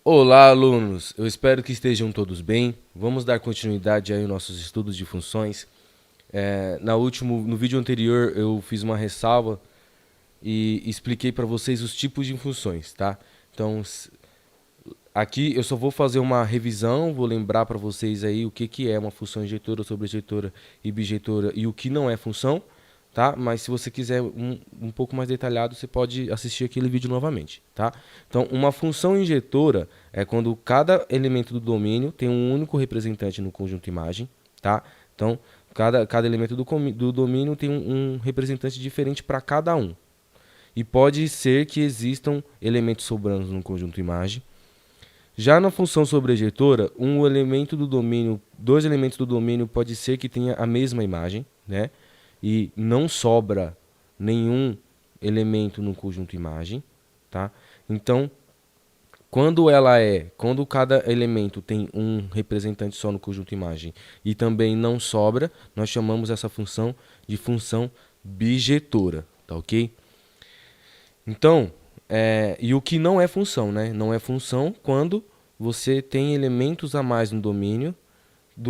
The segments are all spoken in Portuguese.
Olá, alunos! Eu espero que estejam todos bem. Vamos dar continuidade aí aos nossos estudos de funções. No vídeo anterior eu fiz uma ressalva e expliquei para vocês os tipos de funções, tá? Então, aqui eu só vou fazer uma revisão, vou lembrar para vocês aí o que é uma função injetora, sobrejetora e bijetora e o que não é função, tá? Mas se você quiser um pouco mais detalhado, você pode assistir aquele vídeo novamente, tá? Então, uma função injetora é quando cada elemento do domínio tem um único representante no conjunto imagem, tá? Então, cada elemento do domínio tem um representante diferente para cada um. E pode ser que existam elementos sobranos no conjunto imagem. Já na função sobrejetora, dois elementos do domínio pode ser que tenha a mesma imagem, né? E não sobra nenhum elemento no conjunto imagem, tá? Então, quando cada elemento tem um representante só no conjunto imagem e também não sobra, nós chamamos essa função de função bijetora, tá ok? Então, e o que não é função, né? Não é função quando você tem elementos a mais no domínio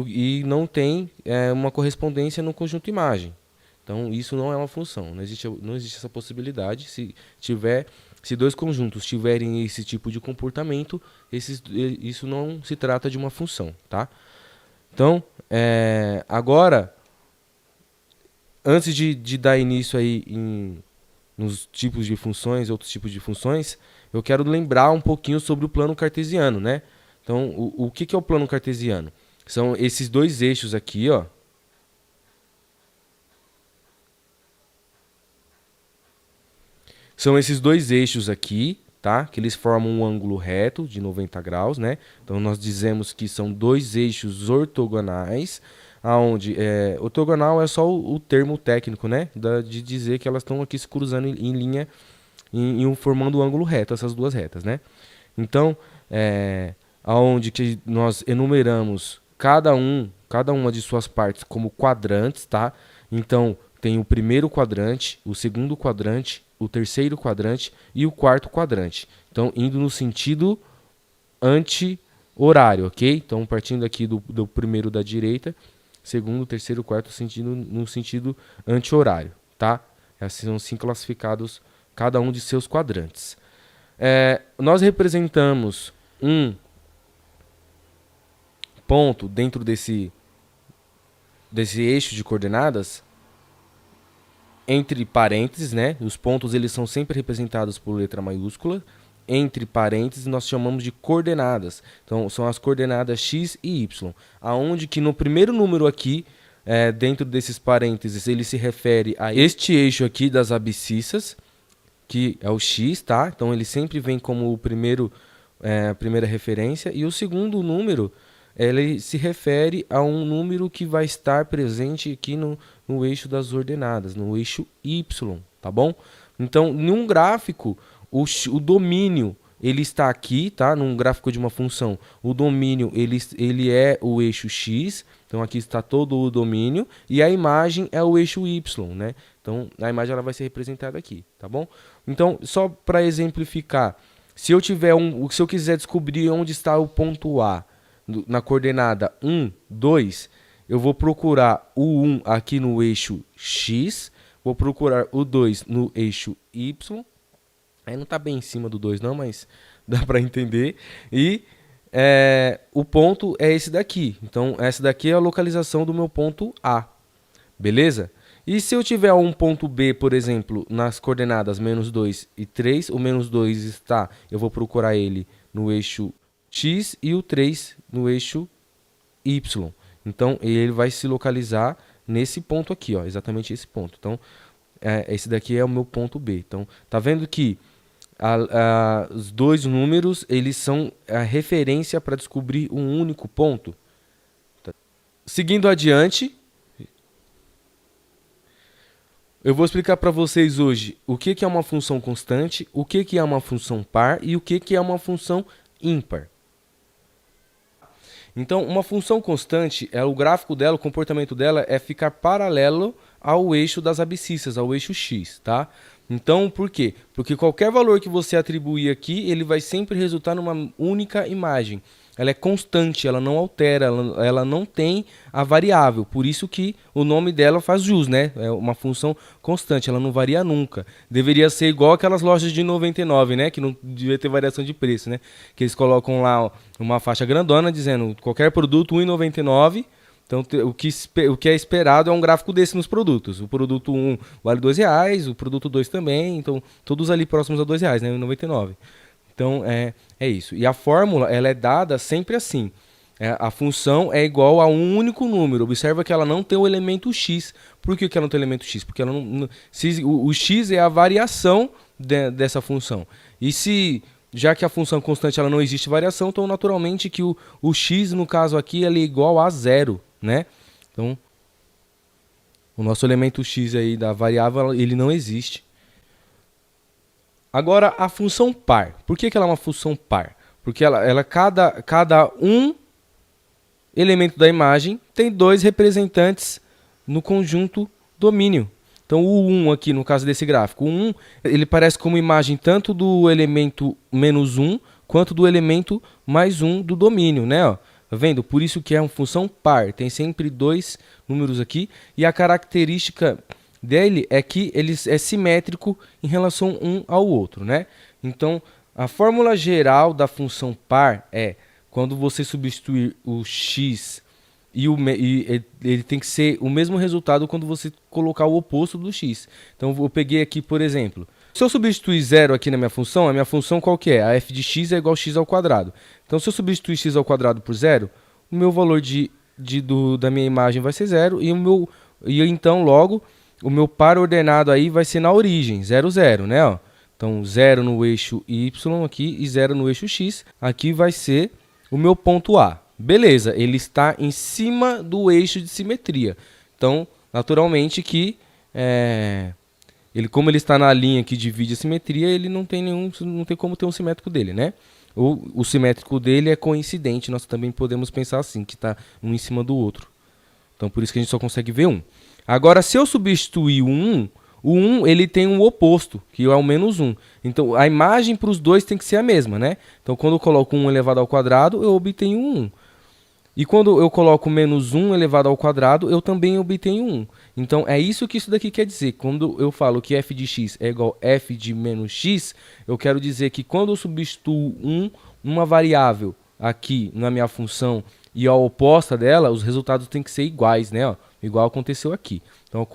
e não tem uma correspondência no conjunto imagem. Então, isso não é uma função, não existe essa possibilidade. Se dois conjuntos tiverem esse tipo de comportamento, isso não se trata de uma função, tá? Então, agora, antes de dar início aí nos tipos de funções, outros tipos de funções, eu quero lembrar um pouquinho sobre o plano cartesiano, né? Então, o que é o plano cartesiano? São esses dois eixos aqui, ó. São esses dois eixos aqui, tá? Que eles formam um ângulo reto de 90 graus, né? Então, nós dizemos que são dois eixos ortogonais, aonde ortogonal é só o termo técnico, né? De dizer que elas estão aqui se cruzando em linha, formando um ângulo reto, essas duas retas, né? Então, aonde que nós enumeramos cada uma de suas partes como quadrantes, tá? Então, tem o primeiro quadrante, o segundo quadrante, o terceiro quadrante e o quarto quadrante. Então, indo no sentido anti-horário, ok? Então, partindo aqui do primeiro da direita, segundo, terceiro, quarto, no sentido anti-horário, tá? Assim são assim classificados cada um de seus quadrantes. Nós representamos um ponto dentro desse eixo de coordenadas entre parênteses, né? Os pontos eles são sempre representados por letra maiúscula. Entre parênteses nós chamamos de coordenadas. Então são as coordenadas x e y, aonde que no primeiro número aqui, dentro desses parênteses, ele se refere a este eixo aqui das abscissas, que é o x, tá? Então ele sempre vem como a primeira referência, e o segundo número ele se refere a um número que vai estar presente aqui no eixo das ordenadas, no eixo y, tá bom? Então, num gráfico, o domínio ele está aqui, tá? Num gráfico de uma função, o domínio ele é o eixo x, então aqui está todo o domínio, e a imagem é o eixo y, né? Então, a imagem ela vai ser representada aqui, tá bom? Então, só para exemplificar, se eu quiser descobrir onde está o ponto A na coordenada 1, 2, eu vou procurar o 1 aqui no eixo x, vou procurar o 2 no eixo y, aí não está bem em cima do 2 não, mas dá para entender, e o ponto é esse daqui, então essa daqui é a localização do meu ponto A, beleza? E se eu tiver um ponto B, por exemplo, nas coordenadas menos 2 e 3, o menos 2 está, eu vou procurar ele no eixo x e o 3 no eixo y. Então, ele vai se localizar nesse ponto aqui, ó, exatamente esse ponto. Então, esse daqui é o meu ponto B. Então, tá vendo que os dois números, eles são a referência para descobrir um único ponto. Seguindo adiante, eu vou explicar para vocês hoje o que é uma função constante, o que é uma função par e o que é uma função ímpar. Então, uma função constante, o gráfico dela, o comportamento dela é ficar paralelo ao eixo das abscissas, ao eixo x, tá? Então, por quê? Porque qualquer valor que você atribuir aqui, ele vai sempre resultar numa única imagem. Ela é constante, ela não altera, ela não tem a variável. Por isso que o nome dela faz jus, né? É uma função constante, ela não varia nunca. Deveria ser igual aquelas lojas de 99, né? Que não devia ter variação de preço, né? Que eles colocam lá uma faixa grandona dizendo qualquer produto 1,99. Então, o que é esperado é um gráfico desse nos produtos. O produto 1 vale R$2, o produto 2 também. Então, todos ali próximos a R$2, né? 1,99. Então, é isso. E a fórmula, ela é dada sempre assim. A função é igual a um único número. Observa que ela não tem o elemento x. Por que ela não tem o elemento x? Porque ela o x é a variação dessa função. E já que a função constante ela não existe variação, então naturalmente que o x, no caso aqui, ele é igual a zero, né? Então, o nosso elemento x aí da variável, ele não existe. Agora, a função par. Por que ela é uma função par? Porque cada um elemento da imagem tem dois representantes no conjunto domínio. Então, o 1 aqui, no caso desse gráfico, o 1 ele parece como imagem tanto do elemento menos 1 quanto do elemento mais 1 do domínio, né? Ó, tá vendo? Por isso que é uma função par. Tem sempre dois números aqui. E a característica dele é que ele é simétrico em relação um ao outro, né? Então, a fórmula geral da função par é quando você substituir o x e ele tem que ser o mesmo resultado quando você colocar o oposto do x. Então, eu peguei aqui, por exemplo, se eu substituir zero aqui na minha função, a minha função qual que é? A f de x é igual a x ao quadrado. Então, se eu substituir x ao quadrado por zero, o meu valor da minha imagem vai ser zero e então, logo, o meu par ordenado aí vai ser na origem, 0, 0, né? Ó. Então, 0 no eixo y aqui e 0 no eixo x. Aqui vai ser o meu ponto A. Beleza, ele está em cima do eixo de simetria. Então, naturalmente que, como ele está na linha que divide a simetria, ele não tem como ter um simétrico dele, né? O simétrico dele é coincidente, nós também podemos pensar assim, que está um em cima do outro. Então, por isso que a gente só consegue ver um. Agora, se eu substituir o 1 ele tem um oposto, que é o menos 1. Então, a imagem para os dois tem que ser a mesma, né? Então, quando eu coloco 1 elevado ao quadrado, eu obtenho 1. E quando eu coloco menos 1 elevado ao quadrado, eu também obtenho 1. Então, é isso que isso daqui quer dizer. Quando eu falo que f de x é igual a f de menos x, eu quero dizer que quando eu substituo uma variável aqui na minha função e a oposta dela, os resultados têm que ser iguais, né? Ó, igual aconteceu aqui. Então,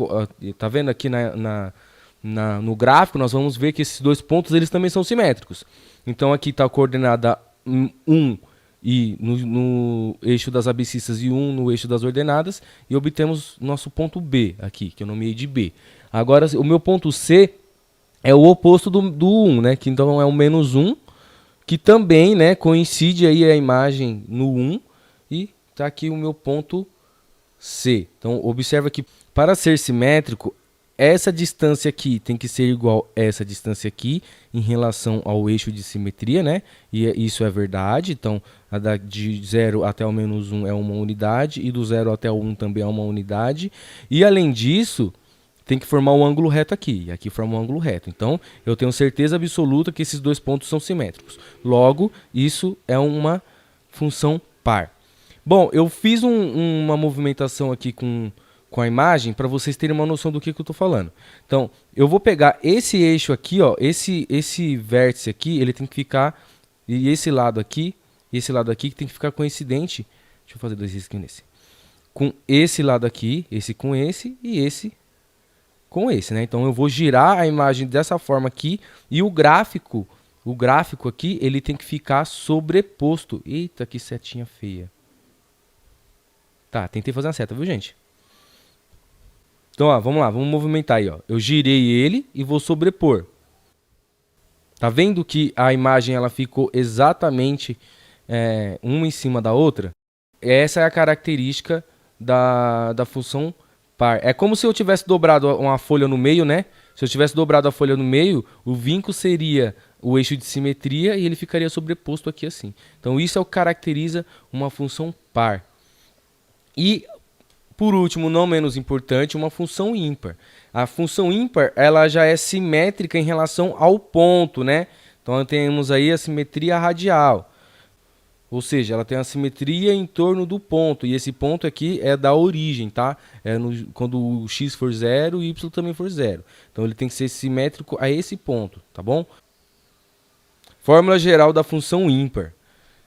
tá vendo aqui no gráfico, nós vamos ver que esses dois pontos eles também são simétricos. Então, aqui está a coordenada 1 e no eixo das abscissas e 1 no eixo das ordenadas, e obtemos nosso ponto B aqui, que eu nomeei de B. Agora, o meu ponto C é o oposto do 1, né? Que então é o menos 1, que também, né, coincide aí a imagem no 1, e está aqui o meu ponto C. Então, observa que para ser simétrico, essa distância aqui tem que ser igual a essa distância aqui em relação ao eixo de simetria, né? E isso é verdade. Então, de 0 até o menos 1 é uma unidade e do 0 até o 1 também é uma unidade. E, além disso, tem que formar um ângulo reto aqui. E aqui forma um ângulo reto. Então, eu tenho certeza absoluta que esses dois pontos são simétricos. Logo, isso é uma função par. Bom, eu fiz uma movimentação aqui com a imagem para vocês terem uma noção do que eu estou falando. Então, eu vou pegar esse eixo aqui, ó, esse vértice aqui, ele tem que ficar, e esse lado aqui que tem que ficar coincidente. Deixa eu fazer dois risquinhos nesse. Com esse lado aqui, esse com esse e esse com esse, né? Então, eu vou girar a imagem dessa forma aqui e o gráfico aqui, ele tem que ficar sobreposto. Eita, que setinha feia. Tá, tentei fazer uma seta, viu, gente? Então, ó, vamos lá, vamos movimentar aí, ó. Eu girei ele e vou sobrepor. Tá vendo que a imagem ela ficou exatamente uma em cima da outra? Essa é a característica da função par. É como se eu tivesse dobrado uma folha no meio, né? Se eu tivesse dobrado a folha no meio, o vinco seria o eixo de simetria e ele ficaria sobreposto aqui assim. Então, isso é o que caracteriza uma função par. E Por último, não menos importante, uma função ímpar. A função ímpar, ela já é simétrica em relação ao ponto, né? Então temos aí a simetria radial. Ou seja, ela tem a simetria em torno do ponto. E esse ponto aqui é da origem, tá? Quando o x for 0 e o y também for 0. Então ele tem que ser simétrico a esse ponto, tá bom? Fórmula geral da função ímpar.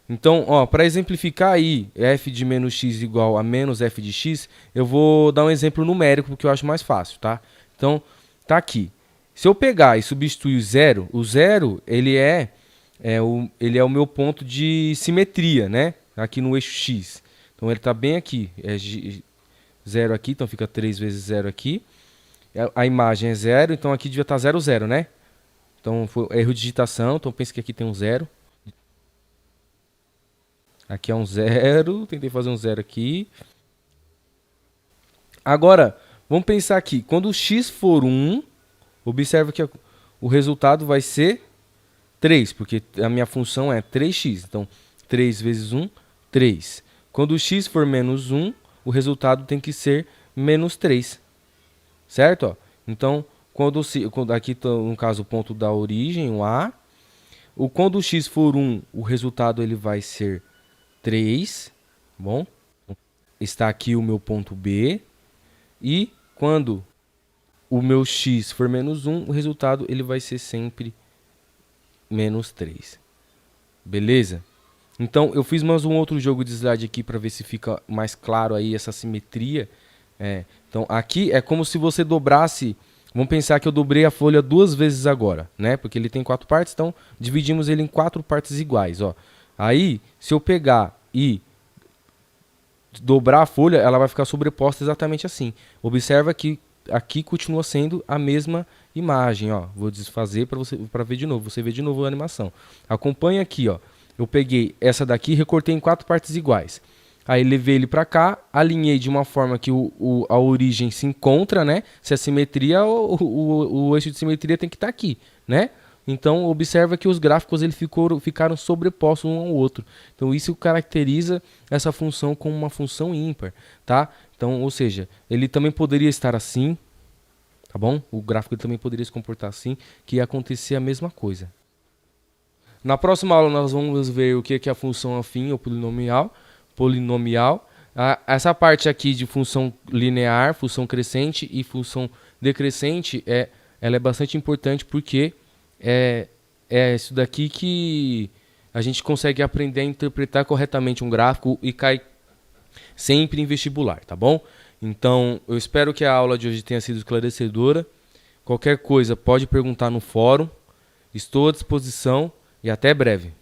Então, para exemplificar aí, f de menos x igual a menos f de x, eu vou dar um exemplo numérico, porque eu acho mais fácil, tá? Então, tá aqui. Se eu pegar e substituir o zero, ele é o meu ponto de simetria, né? Aqui no eixo x. Então, ele está bem aqui. É 0 aqui, então fica 3 vezes 0 aqui. A imagem é 0, então aqui devia estar 0, 0, né? Então, foi erro de digitação, então pense que aqui tem um 0. Aqui é um 0, tentei fazer um 0 aqui. Agora, vamos pensar aqui. Quando o x for 1, observa que o resultado vai ser 3, porque a minha função é 3x. Então, 3 vezes 1, 3. Quando o x for menos 1, o resultado tem que ser menos 3. Certo? Então, aqui no caso o ponto da origem, o A. Quando o x for 1, o resultado ele vai ser 3, bom? Está aqui o meu ponto B. E quando o meu x for menos 1, o resultado ele vai ser sempre menos 3. Beleza? Então, eu fiz mais um outro jogo de slide aqui para ver se fica mais claro aí essa simetria. Então, aqui é como se você dobrasse... Vamos pensar que eu dobrei a folha 2 vezes agora, né? Porque ele tem 4 partes, então dividimos ele em 4 partes iguais, ó. Aí, se eu pegar e dobrar a folha, ela vai ficar sobreposta exatamente assim. Observa que aqui continua sendo a mesma imagem, ó. Vou desfazer para ver de novo. Você vê de novo a animação. Acompanha aqui, ó. Eu peguei essa daqui e recortei em 4 partes iguais. Aí levei ele para cá, alinhei de uma forma que a origem se encontra, né? Se a simetria, o eixo de simetria tem que estar aqui, né? Então, observa que os gráficos ficaram sobrepostos um ao outro. Então, isso caracteriza essa função como uma função ímpar, tá? Então, ou seja, ele também poderia estar assim, tá bom? O gráfico também poderia se comportar assim, que ia acontecer a mesma coisa. Na próxima aula, nós vamos ver o que é a função afim ou polinomial. Essa parte aqui de função linear, função crescente e função decrescente, ela é bastante importante porque é isso daqui que a gente consegue aprender a interpretar corretamente um gráfico e cai sempre em vestibular, tá bom? Então, eu espero que a aula de hoje tenha sido esclarecedora. Qualquer coisa pode perguntar no fórum. Estou à disposição e até breve.